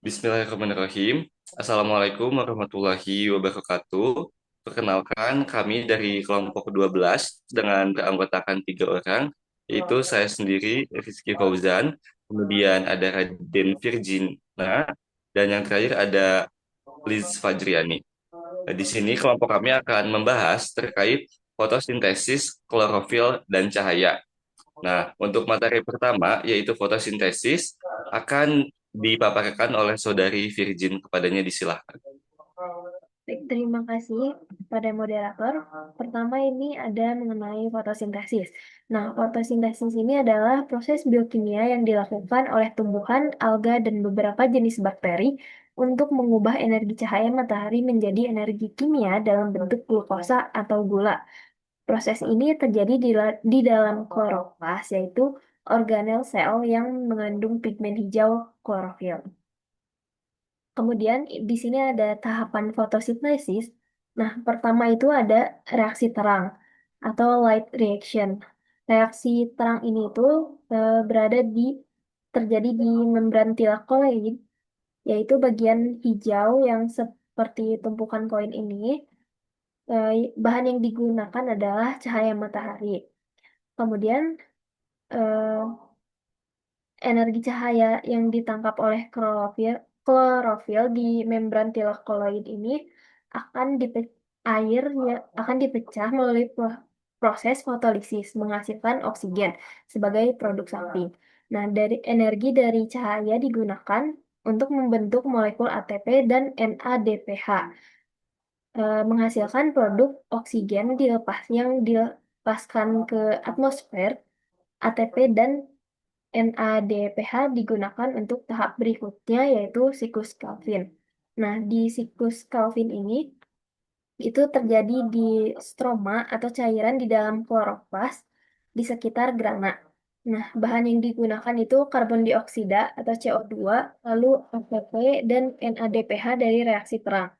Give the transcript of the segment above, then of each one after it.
Bismillahirrahmanirrahim. Assalamualaikum warahmatullahi wabarakatuh. Perkenalkan, kami dari kelompok 12 dengan beranggotakan 3 orang, yaitu saya sendiri, Rizky Fauzan, kemudian ada Raden Virgina, dan yang terakhir ada Liz Fajriani. Di sini kelompok kami akan membahas terkait fotosintesis, klorofil, dan cahaya. Nah, untuk materi pertama, yaitu fotosintesis, akan dipaparkan oleh Saudari Virgin. Kepadanya disilahkan. Baik, terima kasih pada moderator. Pertama ini ada mengenai fotosintesis. Nah, fotosintesis ini adalah proses biokimia yang dilakukan oleh tumbuhan, alga, dan beberapa jenis bakteri untuk mengubah energi cahaya matahari menjadi energi kimia dalam bentuk glukosa atau gula. Proses ini terjadi di dalam kloroplas, yaitu organel sel yang mengandung pigmen hijau klorofil. Kemudian di sini ada tahapan fotosintesis. Nah, pertama itu ada reaksi terang atau light reaction. Reaksi terang ini itu berada terjadi di membran tilakoid, yaitu bagian hijau yang seperti tumpukan koin ini. Bahan yang digunakan adalah cahaya matahari. Kemudian eh, energi cahaya yang ditangkap oleh klorofil di membran tilakoid ini akan akan dipecah melalui proses fotolisis menghasilkan oksigen sebagai produk samping. Nah, dari energi dari cahaya digunakan untuk membentuk molekul ATP dan NADPH, menghasilkan produk oksigen yang dilepaskan ke atmosfer. ATP dan NADPH digunakan untuk tahap berikutnya, yaitu siklus Calvin. Nah, di siklus Calvin ini itu terjadi di stroma atau cairan di dalam kloroplas di sekitar grana. Nah, bahan yang digunakan itu karbon dioksida atau CO2, lalu ATP dan NADPH dari reaksi terang.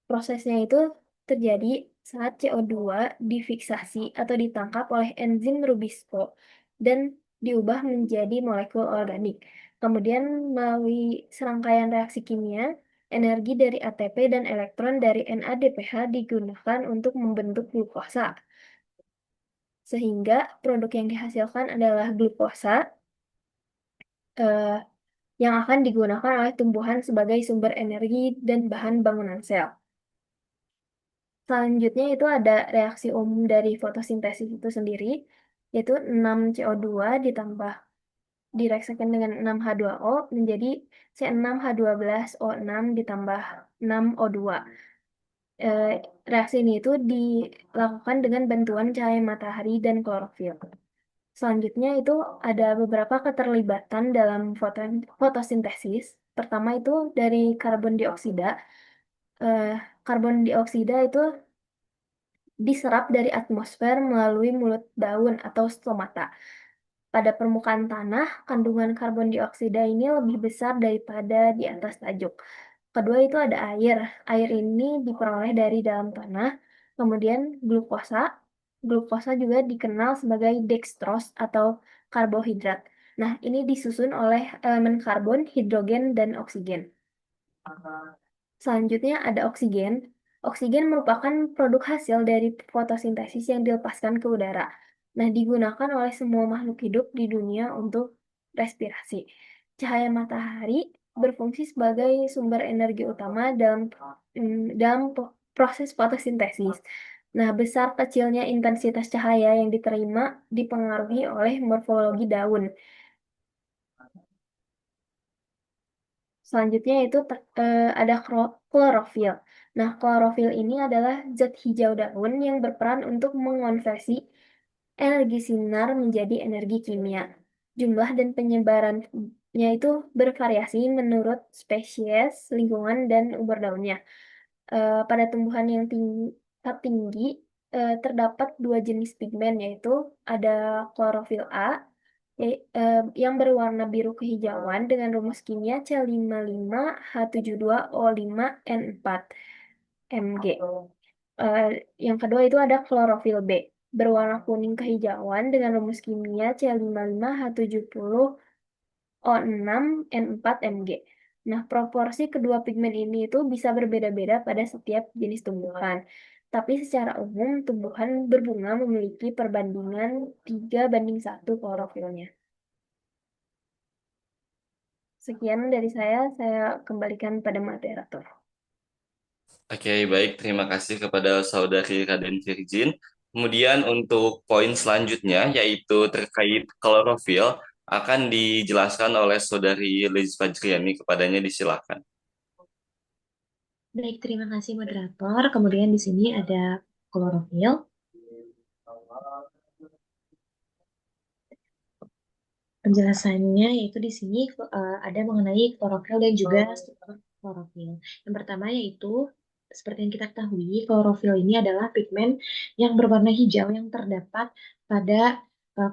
Prosesnya itu terjadi saat CO2 difiksasi atau ditangkap oleh enzim Rubisco dan diubah menjadi molekul organik. Kemudian melalui serangkaian reaksi kimia, energi dari ATP dan elektron dari NADPH digunakan untuk membentuk glukosa. Sehingga produk yang dihasilkan adalah glukosa eh, yang akan digunakan oleh tumbuhan sebagai sumber energi dan bahan bangunan sel. Selanjutnya itu ada reaksi umum dari fotosintesis itu sendiri, yaitu 6CO2 ditambah direaksikan dengan 6H2O menjadi C6H12O6 ditambah 6O2. Eh, Reaksi ini itu dilakukan dengan bantuan cahaya matahari dan klorofil. Selanjutnya itu ada beberapa keterlibatan dalam fotosintesis. Pertama itu dari karbon dioksida. Eh, Karbon dioksida itu diserap dari atmosfer melalui mulut daun atau stomata. Pada permukaan tanah, kandungan karbon dioksida ini lebih besar daripada di atas tajuk. Kedua itu ada air. Air ini diperoleh dari dalam tanah. Kemudian glukosa. Glukosa juga dikenal sebagai dextrose atau karbohidrat. Nah, ini disusun oleh elemen karbon, hidrogen, dan oksigen. Selanjutnya ada oksigen. Oksigen merupakan produk hasil dari fotosintesis yang dilepaskan ke udara. Nah, digunakan oleh semua makhluk hidup di dunia untuk respirasi. Cahaya matahari berfungsi sebagai sumber energi utama dalam proses fotosintesis. Nah, besar kecilnya intensitas cahaya yang diterima dipengaruhi oleh morfologi daun. Selanjutnya itu ada klorofil. Nah, klorofil ini adalah zat hijau daun yang berperan untuk mengonversi energi sinar menjadi energi kimia. Jumlah dan penyebarannya itu bervariasi menurut spesies, lingkungan, dan umur daunnya. Pada tumbuhan yang tingkat tinggi, terdapat dua jenis pigmen, yaitu ada klorofil A yang berwarna biru kehijauan dengan rumus kimia C55H72O5N4 Mg. Eh, yang kedua itu ada klorofil B berwarna kuning kehijauan dengan rumus kimia C55H70O6N4 Mg. Nah, proporsi kedua pigmen ini itu bisa berbeda-beda pada setiap jenis tumbuhan. Tapi secara umum, tumbuhan berbunga memiliki perbandingan 3:1 klorofilnya. Sekian dari saya kembalikan pada moderator. Oke, baik. Terima kasih kepada Saudari Raden Virgin. Kemudian untuk poin selanjutnya, yaitu terkait klorofil, akan dijelaskan oleh Saudari Liz Fajriani. Kepadanya disilakan. Baik, terima kasih moderator. Kemudian di sini ada klorofil. Penjelasannya yaitu di sini ada mengenai klorofil dan juga struktur klorofil. Yang pertama yaitu seperti yang kita ketahui, klorofil ini adalah pigmen yang berwarna hijau yang terdapat pada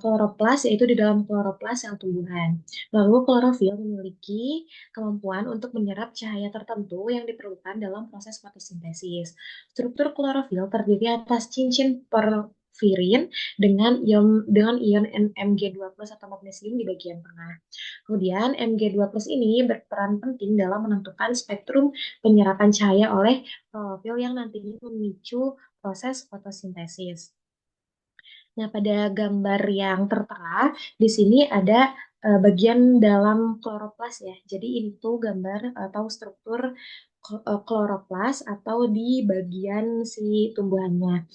kloroplas, yaitu di dalam kloroplas sel tumbuhan. Lalu klorofil memiliki kemampuan untuk menyerap cahaya tertentu yang diperlukan dalam proses fotosintesis. Struktur klorofil terdiri atas cincin porfirin dengan ion Mg2+ atau magnesium di bagian tengah. Kemudian Mg2+ ini berperan penting dalam menentukan spektrum penyerapan cahaya oleh klorofil yang nantinya memicu proses fotosintesis. Nah, pada gambar yang tertera di sini ada bagian dalam kloroplas ya. Jadi ini tuh gambar atau struktur kloroplas atau di bagian si tumbuhannya.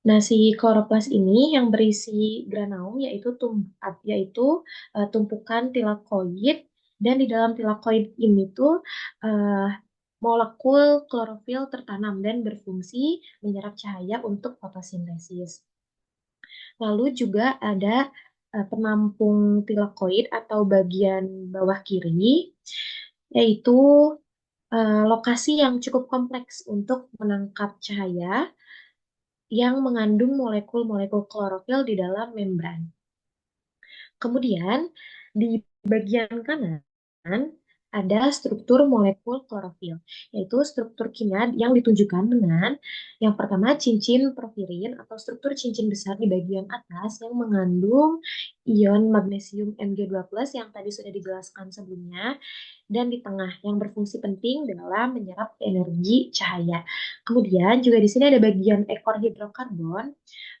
Nah, si kloroplas ini yang berisi granaum yaitu tumpukan tilakoid, dan di dalam tilakoid ini tuh uh, molekul klorofil tertanam dan berfungsi menyerap cahaya untuk fotosintesis. Lalu juga ada penampung tilakoid atau bagian bawah kiri, yaitu lokasi yang cukup kompleks untuk menangkap cahaya yang mengandung molekul-molekul klorofil di dalam membran. Kemudian di bagian kanan ada struktur molekul klorofil, yaitu struktur kimia yang ditunjukkan dengan yang pertama cincin porfirin atau struktur cincin besar di bagian atas yang mengandung ion magnesium Mg2+ yang tadi sudah dijelaskan sebelumnya, dan di tengah yang berfungsi penting dalam menyerap energi cahaya. Kemudian juga di sini ada bagian ekor hidrokarbon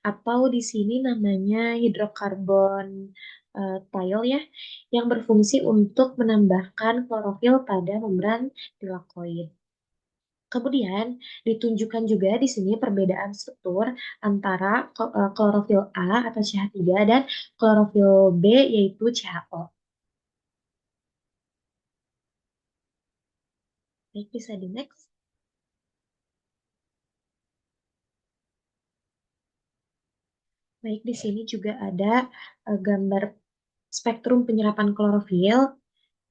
atau di sini namanya hidrokarbon tile ya, yang berfungsi untuk menambahkan klorofil pada membran tilakoid. Kemudian ditunjukkan juga di sini perbedaan struktur antara klorofil A atau CH3 dan klorofil B yaitu CHO. Baik, bisa di next. Baik, di sini juga ada gambar spektrum penyerapan klorofil,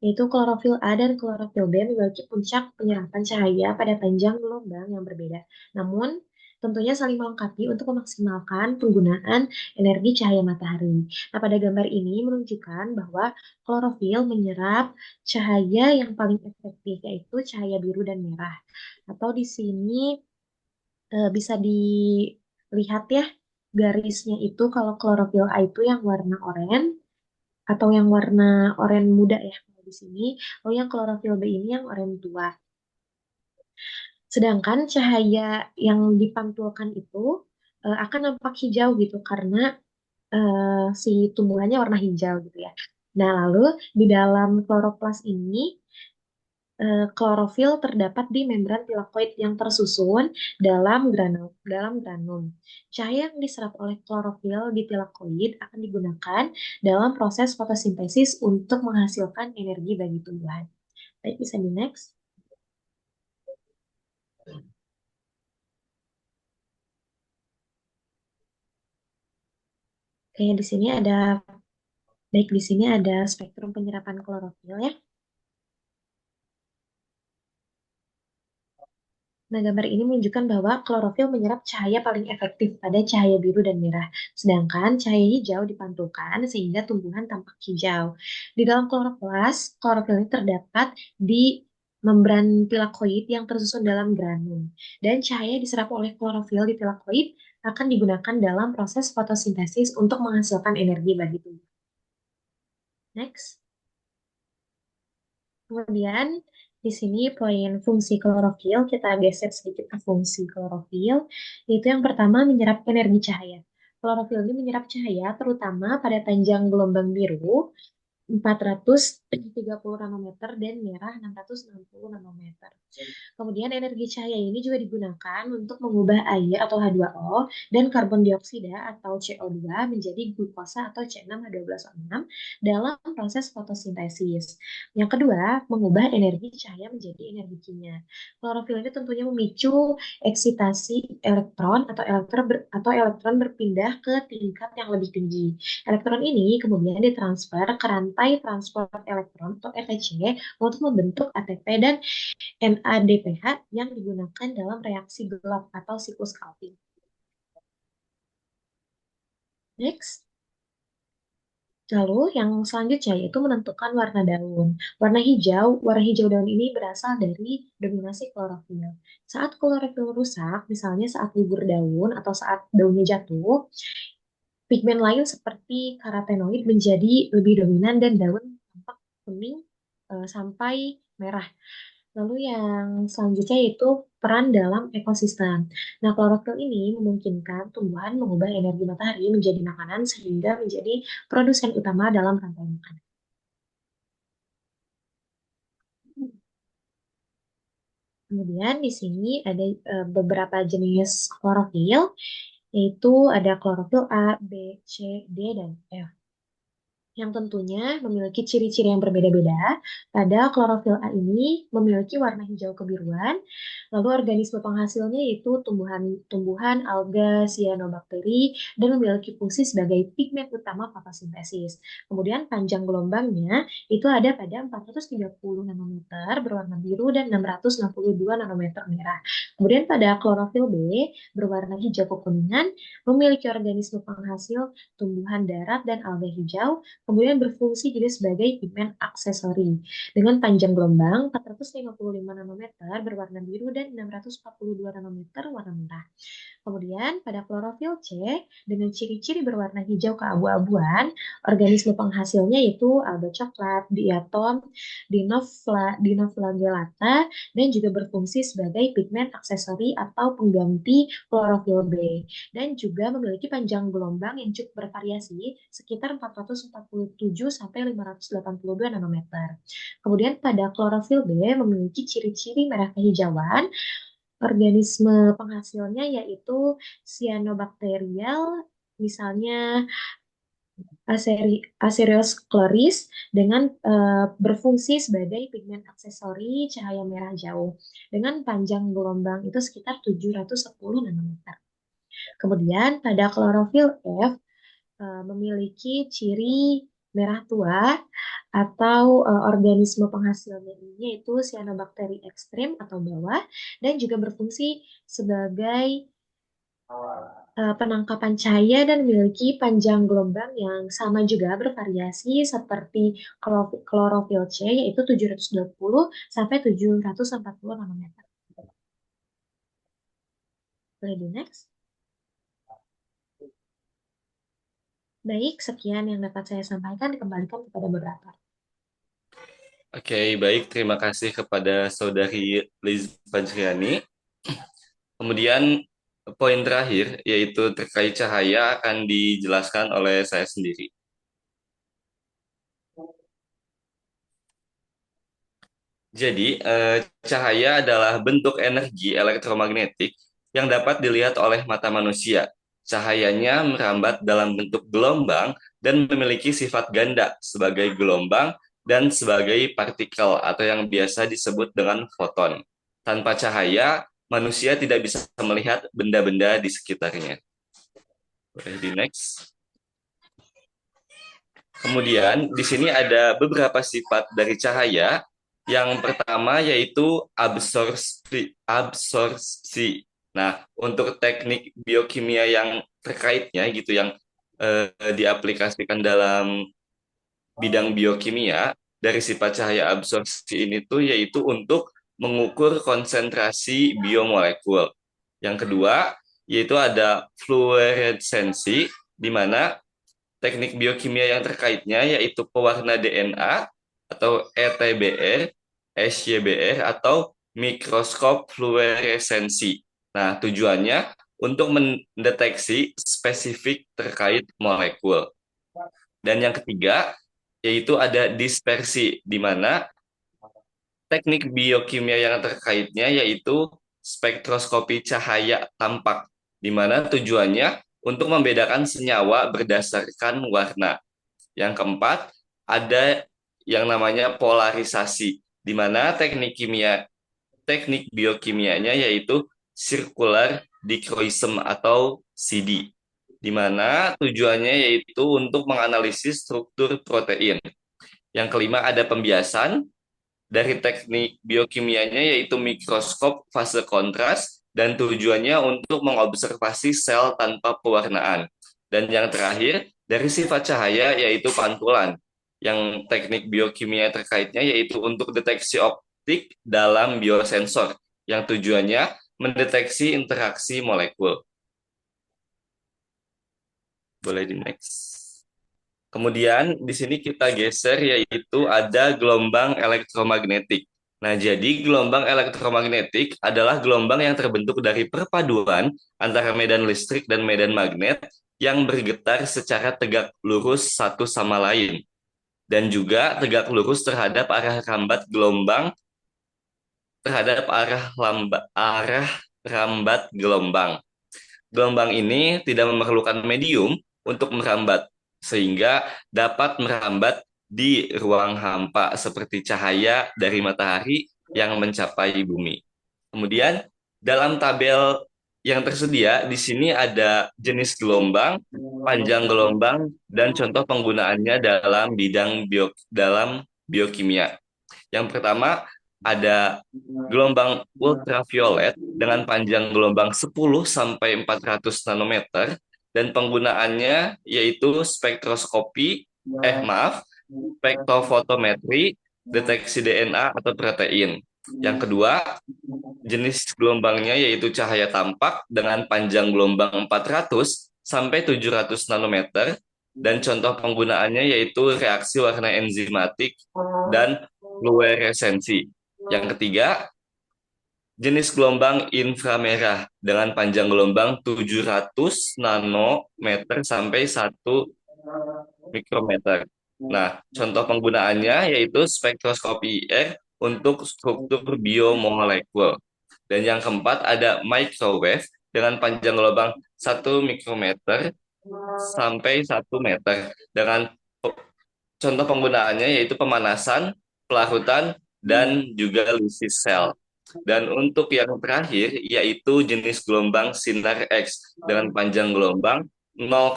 yaitu klorofil A dan klorofil B memiliki puncak penyerapan cahaya pada panjang gelombang yang berbeda. Namun, tentunya saling melengkapi untuk memaksimalkan penggunaan energi cahaya matahari. Nah, pada gambar ini menunjukkan bahwa klorofil menyerap cahaya yang paling efektif, yaitu cahaya biru dan merah. Atau di sini bisa dilihat ya, garisnya itu kalau klorofil A itu yang warna oranye atau yang warna oranye muda ya kalau di sini. Lalu yang klorofil B ini yang oranye tua. Sedangkan cahaya yang dipantulkan itu akan nampak hijau gitu karena si tumbuhannya warna hijau gitu ya. Nah, lalu di dalam kloroplas ini klorofil terdapat di membran tilakoid yang tersusun dalam granum. Cahaya yang diserap oleh klorofil di tilakoid akan digunakan dalam proses fotosintesis untuk menghasilkan energi bagi tumbuhan. Baik, bisa di next. Kayak di sini ada Baik, di sini ada spektrum penyerapan klorofil ya. Nah, gambar ini menunjukkan bahwa klorofil menyerap cahaya paling efektif pada cahaya biru dan merah, sedangkan cahaya hijau dipantulkan sehingga tumbuhan tampak hijau. Di dalam kloroplas, klorofil ini terdapat di membran tilakoid yang tersusun dalam granum, dan cahaya diserap oleh klorofil di tilakoid akan digunakan dalam proses fotosintesis untuk menghasilkan energi bagi tumbuhan. Next. Kemudian di sini poin fungsi klorofil, kita geser sedikit ke fungsi klorofil, yaitu yang pertama menyerap energi cahaya. Klorofil ini menyerap cahaya terutama pada panjang gelombang biru 430 nanometer dan merah 660 nanometer. Kemudian energi cahaya ini juga digunakan untuk mengubah air atau H2O dan karbon dioksida atau CO2 menjadi glukosa atau C6H12O6 dalam proses fotosintesis. Yang kedua, mengubah energi cahaya menjadi energi kimia. Klorofil ini tentunya memicu eksitasi elektron atau elektron berpindah ke tingkat yang lebih tinggi. Elektron ini kemudian ditransfer ke rantai transport elektron atau RTC untuk membentuk ATP dan NADPH yang digunakan dalam reaksi gelap atau siklus Calvin. Next. Lalu yang selanjutnya yaitu menentukan warna daun. Warna hijau daun ini berasal dari dominasi klorofil. Saat klorofil rusak, misalnya saat gugur daun atau saat daunnya jatuh, pigmen lain seperti karotenoid menjadi lebih dominan dan daun tampak kuning sampai merah. Lalu yang selanjutnya yaitu peran dalam ekosistem. Nah, klorofil ini memungkinkan tumbuhan mengubah energi matahari menjadi makanan sehingga menjadi produsen utama dalam rantai makanan. Kemudian di sini ada beberapa jenis klorofil, yaitu ada klorofil A, B, C, D, dan F. Yang tentunya memiliki ciri-ciri yang berbeda-beda. Pada klorofil A ini memiliki warna hijau kebiruan, lalu organisme penghasilnya yaitu tumbuhan, alga, cyanobacteria, dan memiliki fungsi sebagai pigmen utama fotosintesis. Kemudian panjang gelombangnya itu ada pada 430 nanometer berwarna biru dan 662 nanometer merah. Kemudian pada klorofil B berwarna hijau kekuningan, memiliki organisme penghasil tumbuhan darat dan alga hijau, kemudian berfungsi juga sebagai pigmen aksesori dengan panjang gelombang 455 nanometer berwarna biru dan 642 nanometer warna merah. Kemudian pada klorofil C dengan ciri-ciri berwarna hijau keabu-abuan, organisme penghasilnya yaitu alga coklat, diatom, dinoflagellata, dan juga berfungsi sebagai pigmen aksesori atau pengganti klorofil B. Dan juga memiliki panjang gelombang yang cukup bervariasi sekitar 447 sampai 582 nanometer. Kemudian pada klorofil B memiliki ciri-ciri merah kehijauan, organisme penghasilnya yaitu cyanobacterial, misalnya Acerioschloris dengan berfungsi sebagai pigmen aksesori cahaya merah jauh dengan panjang gelombang itu sekitar 710 nanometer. Kemudian pada klorofil F memiliki ciri merah tua atau organisme penghasilnya ini yaitu cyanobacteria ekstrim atau bawah dan juga berfungsi sebagai penangkapan cahaya dan memiliki panjang gelombang yang sama juga bervariasi seperti klorofil C yaitu 720 sampai 740 nanometer. Boleh di next. Baik, sekian yang dapat saya sampaikan, dikembalikan kepada moderator. Oke, baik. Terima kasih kepada Saudari Liz Fajriani. Kemudian poin terakhir, yaitu terkait cahaya, akan dijelaskan oleh saya sendiri. Jadi, cahaya adalah bentuk energi elektromagnetik yang dapat dilihat oleh mata manusia. Cahayanya merambat dalam bentuk gelombang dan memiliki sifat ganda sebagai gelombang dan sebagai partikel atau yang biasa disebut dengan foton. Tanpa cahaya, manusia tidak bisa melihat benda-benda di sekitarnya. Boleh di next. Kemudian di sini ada beberapa sifat dari cahaya. Yang pertama yaitu absorpsi. Nah, untuk teknik biokimia yang terkaitnya gitu yang diaplikasikan dalam bidang biokimia dari sifat cahaya absorpsi ini tuh yaitu untuk mengukur konsentrasi biomolekul. Yang kedua yaitu ada fluoresensi di mana teknik biokimia yang terkaitnya yaitu pewarna DNA atau ETBR SYBR atau mikroskop fluoresensi. Nah, tujuannya untuk mendeteksi spesifik terkait molekul. Dan yang ketiga, yaitu ada dispersi, di mana teknik biokimia yang terkaitnya yaitu spektroskopi cahaya tampak, di mana tujuannya untuk membedakan senyawa berdasarkan warna. Yang keempat, ada yang namanya polarisasi, di mana teknik biokimianya yaitu circular dichroism atau CD, di mana tujuannya yaitu untuk menganalisis struktur protein. Yang kelima ada pembiasan dari teknik biokimianya yaitu mikroskop fase kontras dan tujuannya untuk mengobservasi sel tanpa pewarnaan. Dan yang terakhir dari sifat cahaya yaitu pantulan. Yang teknik biokimia terkaitnya yaitu untuk deteksi optik dalam biosensor yang tujuannya mendeteksi interaksi molekul. Boleh di next. Kemudian di sini kita geser yaitu ada gelombang elektromagnetik. Nah, jadi gelombang elektromagnetik adalah gelombang yang terbentuk dari perpaduan antara medan listrik dan medan magnet yang bergetar secara tegak lurus satu sama lain dan juga tegak lurus terhadap arah rambat gelombang arah rambat gelombang. Gelombang ini tidak memerlukan medium untuk merambat, sehingga dapat merambat di ruang hampa seperti cahaya dari matahari yang mencapai bumi. Kemudian, dalam tabel yang tersedia, di sini ada jenis gelombang, panjang gelombang, dan contoh penggunaannya dalam biokimia. Yang pertama, ada gelombang ultraviolet dengan panjang gelombang 10 sampai 400 nanometer dan penggunaannya yaitu spektrofotometri, deteksi DNA atau protein. Yang kedua, jenis gelombangnya yaitu cahaya tampak dengan panjang gelombang 400 sampai 700 nanometer dan contoh penggunaannya yaitu reaksi warna enzimatik dan fluoresensi. Yang ketiga, jenis gelombang inframerah dengan panjang gelombang 700 nanometer sampai 1 mikrometer. Nah, contoh penggunaannya yaitu spektroskopi IR untuk struktur biomolekul. Dan yang keempat ada microwave dengan panjang gelombang 1 mikrometer sampai 1 meter dengan contoh penggunaannya yaitu pemanasan, pelarutan, dan juga lysis sel. Dan untuk yang terakhir yaitu jenis gelombang sinar X dengan panjang gelombang 0,1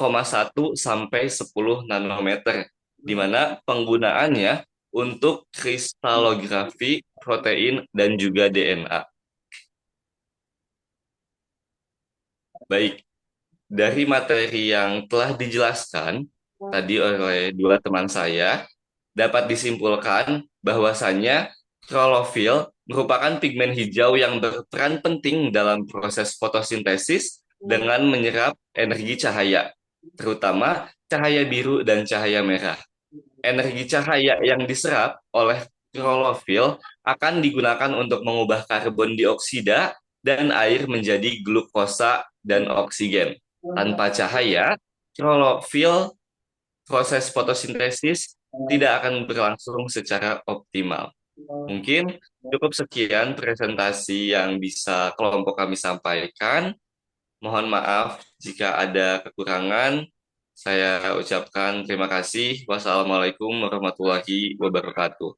sampai 10 nanometer, di mana penggunaannya untuk kristalografi protein dan juga DNA. Baik, dari materi yang telah dijelaskan tadi oleh dua teman saya, dapat disimpulkan bahwasannya klorofil merupakan pigmen hijau yang berperan penting dalam proses fotosintesis dengan menyerap energi cahaya, terutama cahaya biru dan cahaya merah. Energi cahaya yang diserap oleh klorofil akan digunakan untuk mengubah karbon dioksida dan air menjadi glukosa dan oksigen. Tanpa cahaya, klorofil proses fotosintesis tidak akan berlangsung secara optimal. Mungkin cukup sekian presentasi yang bisa kelompok kami sampaikan. Mohon maaf jika ada kekurangan. Saya ucapkan terima kasih. Wassalamualaikum warahmatullahi wabarakatuh.